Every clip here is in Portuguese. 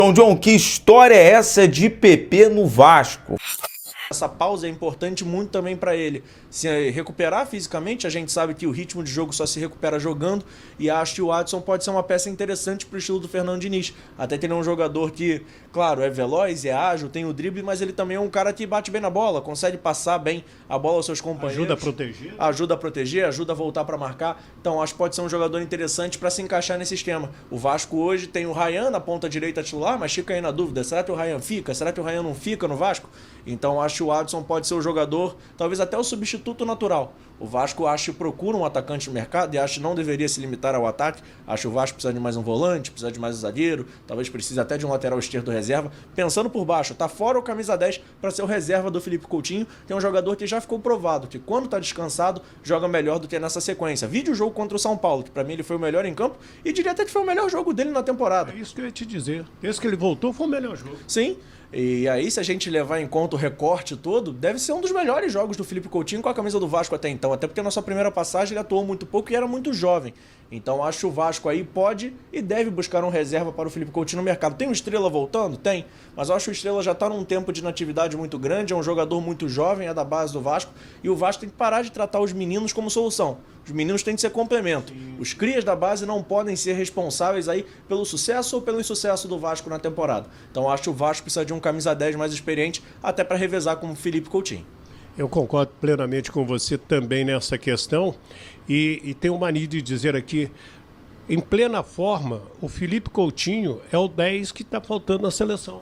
Então, John, que história é essa de PP no Vasco? Essa pausa é importante muito também para ele se recuperar fisicamente. A gente sabe que o ritmo de jogo só se recupera jogando, e acho que o Adson pode ser uma peça interessante para o estilo do Fernando Diniz. Até que ele é um jogador que, claro, é veloz, é ágil, tem o drible, mas ele também é um cara que bate bem na bola, consegue passar bem a bola aos seus companheiros. Ajuda a proteger. Ajuda a proteger, ajuda a voltar para marcar. Então acho que pode ser um jogador interessante para se encaixar nesse esquema. O Vasco hoje tem o Ryan na ponta direita titular, mas fica aí na dúvida, será que o Ryan fica? Será que o Ryan não fica no Vasco? Então acho que o Adson pode ser o jogador, talvez até o substituto natural. O Vasco acho que procura um atacante no mercado e acho que não deveria se limitar ao ataque. Acho que o Vasco precisa de mais um volante, precisa de mais um zagueiro, talvez precise até de um lateral esquerdo reserva. Pensando por baixo, tá fora o camisa 10 para ser o reserva do Felipe Coutinho. Tem um jogador que já ficou provado que quando tá descansado, joga melhor do que nessa sequência. Vide o jogo contra o São Paulo, que para mim ele foi o melhor em campo e diria até que foi o melhor jogo dele na temporada. É isso que eu ia te dizer. Esse que ele voltou foi o melhor jogo. Sim. E aí, se a gente levar em conta o recorte todo, deve ser um dos melhores jogos do Felipe Coutinho com a camisa do Vasco até então. Até porque na sua primeira passagem ele atuou muito pouco e era muito jovem. Então acho que o Vasco aí pode e deve buscar um reserva para o Felipe Coutinho no mercado. Tem o Estrela voltando? Tem. Mas eu acho que o Estrela já está num tempo de inatividade muito grande, é um jogador muito jovem, é da base do Vasco. E o Vasco tem que parar de tratar os meninos como solução. Os meninos têm que ser complemento. Os crias da base não podem ser responsáveis aí pelo sucesso ou pelo insucesso do Vasco na temporada. Então acho que o Vasco precisa de um camisa 10 mais experiente, até para revezar com o Felipe Coutinho. Eu concordo plenamente com você também nessa questão. E tenho mania de dizer aqui, em plena forma, o Felipe Coutinho é o 10 que está faltando na seleção.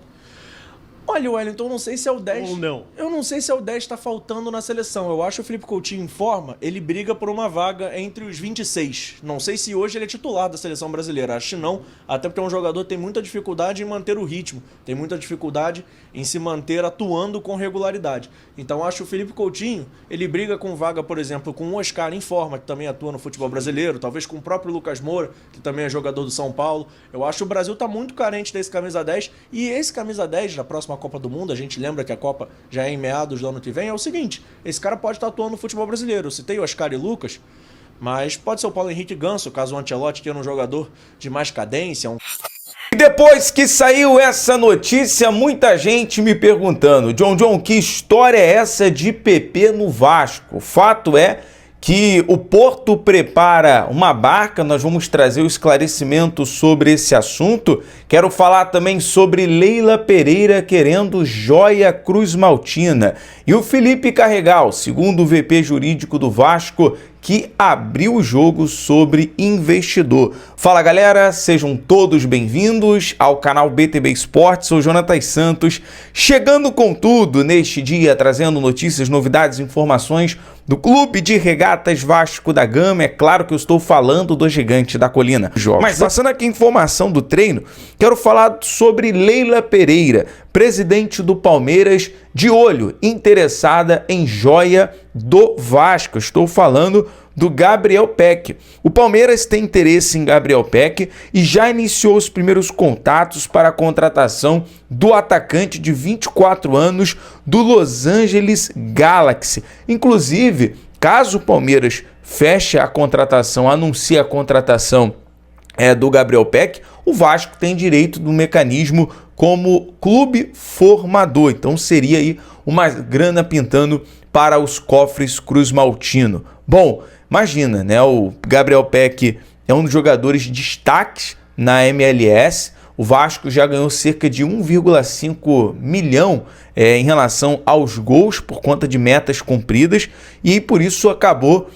Olha, Wellington, eu não sei se é o 10. Ou não. Eu não sei se é o 10 que está faltando na seleção. Eu acho que o Felipe Coutinho em forma, ele briga por uma vaga entre os 26. Não sei se hoje ele é titular da seleção brasileira. Acho que não. Até porque é um jogador que tem muita dificuldade em manter o ritmo. Tem muita dificuldade em se manter atuando com regularidade. Então acho que o Felipe Coutinho, ele briga com vaga, por exemplo, com o Oscar em forma, que também atua no futebol brasileiro. Talvez com o próprio Lucas Moura, que também é jogador do São Paulo. Eu acho que o Brasil está muito carente desse camisa 10. E esse camisa 10, da próxima Copa do Mundo, a gente lembra que a Copa já é em meados do ano que vem, é o seguinte, esse cara pode estar atuando no futebol brasileiro. Eu citei o Oscar e Lucas, mas pode ser o Paulo Henrique Ganso, caso o Ancelotti tenha um jogador de mais cadência. E depois que saiu essa notícia, muita gente me perguntando, John, que história é essa de PP no Vasco? O fato é que o Porto prepara uma barca, nós vamos trazer o esclarecimento sobre esse assunto. Quero falar também sobre Leila Pereira querendo joia Cruz Maltina. E o Felipe Carregal, segundo o VP jurídico do Vasco, que abriu o jogo sobre investidor. Fala galera, sejam todos bem-vindos ao canal BTB Esportes, sou Jonatas Santos, chegando com tudo neste dia, trazendo notícias, novidades, informações do Clube de Regatas Vasco da Gama. É claro que eu estou falando do Gigante da Colina. Mas passando aqui a informação do treino, quero falar sobre Leila Pereira, presidente do Palmeiras, de olho, interessada em joia do Vasco. Estou falando do Gabriel Peck. O Palmeiras tem interesse em Gabriel Peck e já iniciou os primeiros contatos para a contratação do atacante de 24 anos do Los Angeles Galaxy. Inclusive, caso o Palmeiras feche a contratação, anuncie a contratação do Gabriel Peck, o Vasco tem direito do mecanismo como clube formador. Então seria aí uma grana pintando para os cofres Cruz Maltino. Bom, imagina, né? O Gabriel Peck é um dos jogadores de destaques na MLS. O Vasco já ganhou cerca de 1,5 milhão em relação aos gols por conta de metas cumpridas e por isso acabou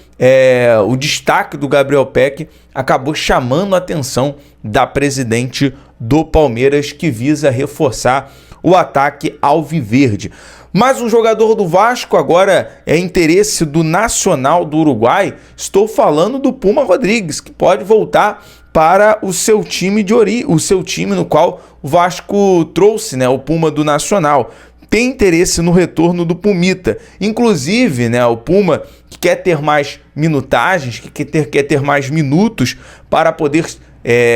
o destaque do Gabriel Peck acabou chamando a atenção da presidente do Palmeiras, que visa reforçar o ataque alviverde. Mas um jogador do Vasco agora é interesse do Nacional do Uruguai. Estou falando do Puma Rodrigues, que pode voltar para o seu time o seu time no qual o Vasco trouxe, né, o Puma do Nacional. Tem interesse no retorno do Pumita. Inclusive, né, o Puma que quer ter mais minutagens, que quer ter mais minutos para poder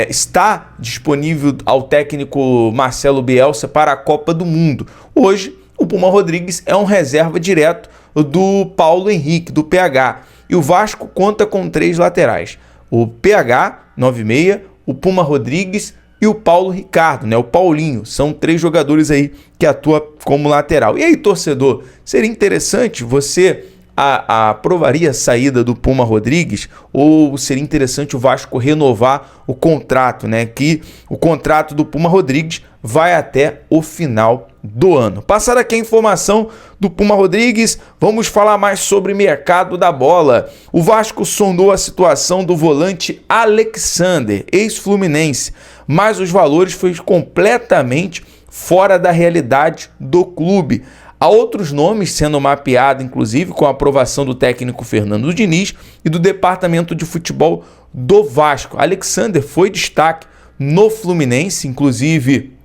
estar disponível ao técnico Marcelo Bielsa para a Copa do Mundo. Hoje, o Puma Rodrigues é um reserva direto do Paulo Henrique, do PH. E o Vasco conta com 3 laterais. O PH, 9,6, o Puma Rodrigues, e o Paulo Ricardo, né? O Paulinho. São 3 jogadores aí que atuam como lateral. E aí, torcedor, seria interessante você aprovaria a saída do Puma Rodrigues ou seria interessante o Vasco renovar o contrato, né? Que o contrato do Puma Rodrigues vai até o final do ano. Passada aqui a informação do Puma Rodrigues, vamos falar mais sobre mercado da bola. O Vasco sondou a situação do volante Alexander, ex-fluminense, mas os valores foram completamente fora da realidade do clube. Há outros nomes sendo mapeados, inclusive com a aprovação do técnico Fernando Diniz e do departamento de futebol do Vasco. Alexander foi destaque no Fluminense, inclusive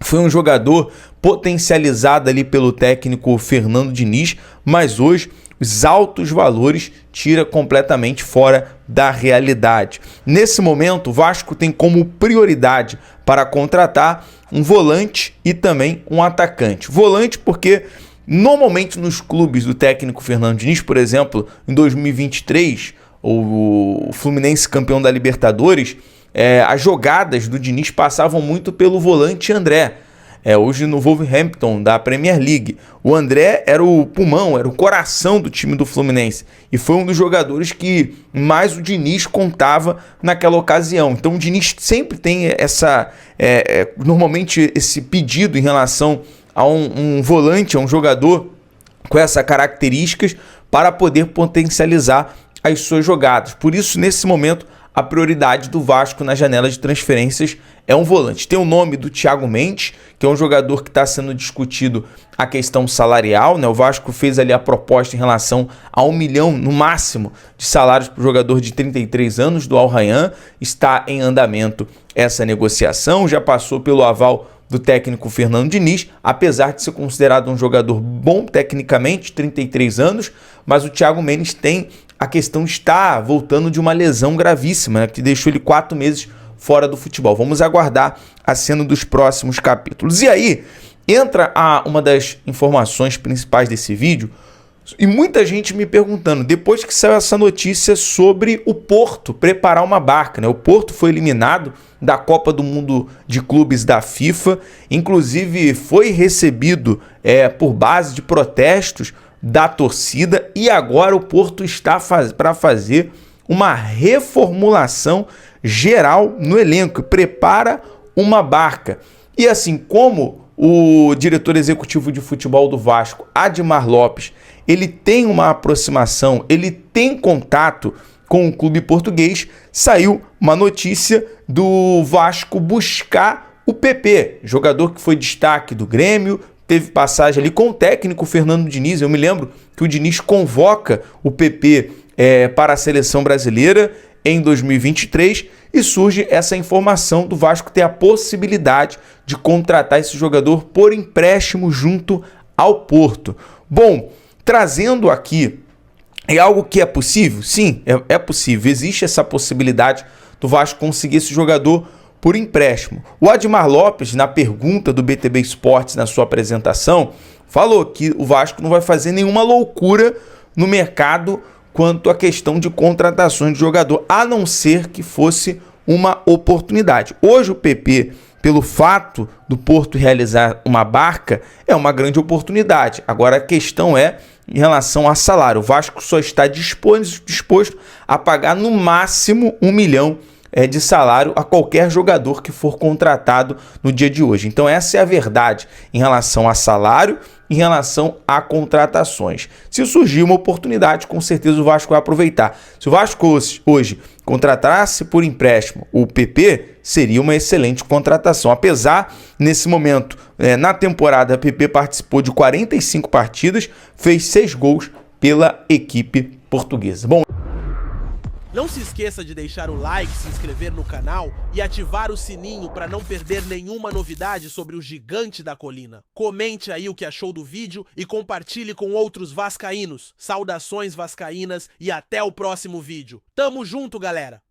foi um jogador potencializado ali pelo técnico Fernando Diniz, mas hoje os altos valores tira completamente fora da realidade. Nesse momento, o Vasco tem como prioridade para contratar um volante e também um atacante. Volante porque normalmente nos clubes do técnico Fernando Diniz, por exemplo, em 2023, o Fluminense campeão da Libertadores, as jogadas do Diniz passavam muito pelo volante André. Hoje no Wolverhampton da Premier League, o André era o pulmão, era o coração do time do Fluminense e foi um dos jogadores que mais o Diniz contava naquela ocasião. Então o Diniz sempre tem normalmente esse pedido em relação a um volante, a um jogador com essas características para poder potencializar as suas jogadas. Por isso, nesse momento, a prioridade do Vasco na janela de transferências é um volante. Tem o nome do Thiago Mendes, que é um jogador que está sendo discutido a questão salarial, né? O Vasco fez ali a proposta em relação a 1 milhão no máximo de salários para o jogador de 33 anos do Al Rayyan. Está em andamento essa negociação, já passou pelo aval do técnico Fernando Diniz, apesar de ser considerado um jogador bom tecnicamente, 33 anos, mas o Thiago Mendes tem a questão de estar voltando de uma lesão gravíssima, né, que deixou ele 4 meses fora do futebol. Vamos aguardar a cena dos próximos capítulos. E aí, entra uma das informações principais desse vídeo, e muita gente me perguntando, depois que saiu essa notícia sobre o Porto preparar uma barca, né? O Porto foi eliminado da Copa do Mundo de Clubes da FIFA, inclusive foi recebido por base de protestos da torcida, e agora o Porto está para fazer uma reformulação geral no elenco, prepara uma barca. E assim como o diretor executivo de futebol do Vasco, Admar Lopes, ele tem uma aproximação, ele tem contato com o clube português, saiu uma notícia do Vasco buscar o PP, jogador que foi destaque do Grêmio, teve passagem ali com o técnico Fernando Diniz. Eu me lembro que o Diniz convoca o PP para a seleção brasileira em 2023 e surge essa informação do Vasco ter a possibilidade de contratar esse jogador por empréstimo junto ao Porto. Bom, trazendo aqui, é algo que é possível? Sim, é possível. Existe essa possibilidade do Vasco conseguir esse jogador por empréstimo. O Admar Lopes, na pergunta do BTB Esportes na sua apresentação, falou que o Vasco não vai fazer nenhuma loucura no mercado quanto à questão de contratações de jogador, a não ser que fosse uma oportunidade. Hoje o PP, pelo fato do Porto realizar uma barca, é uma grande oportunidade. Agora a questão é em relação a salário. O Vasco só está disposto a pagar no máximo 1 milhão de salário a qualquer jogador que for contratado no dia de hoje. Então essa é a verdade em relação a salário, em relação a contratações. Se surgir uma oportunidade, com certeza o Vasco vai aproveitar. Se o Vasco hoje contratasse por empréstimo o PP, seria uma excelente contratação. Apesar, nesse momento, na temporada, o PP participou de 45 partidas, fez 6 gols pela equipe portuguesa. Bom, não se esqueça de deixar o like, se inscrever no canal e ativar o sininho para não perder nenhuma novidade sobre o gigante da colina. Comente aí o que achou do vídeo e compartilhe com outros vascaínos. Saudações vascaínas e até o próximo vídeo. Tamo junto, galera!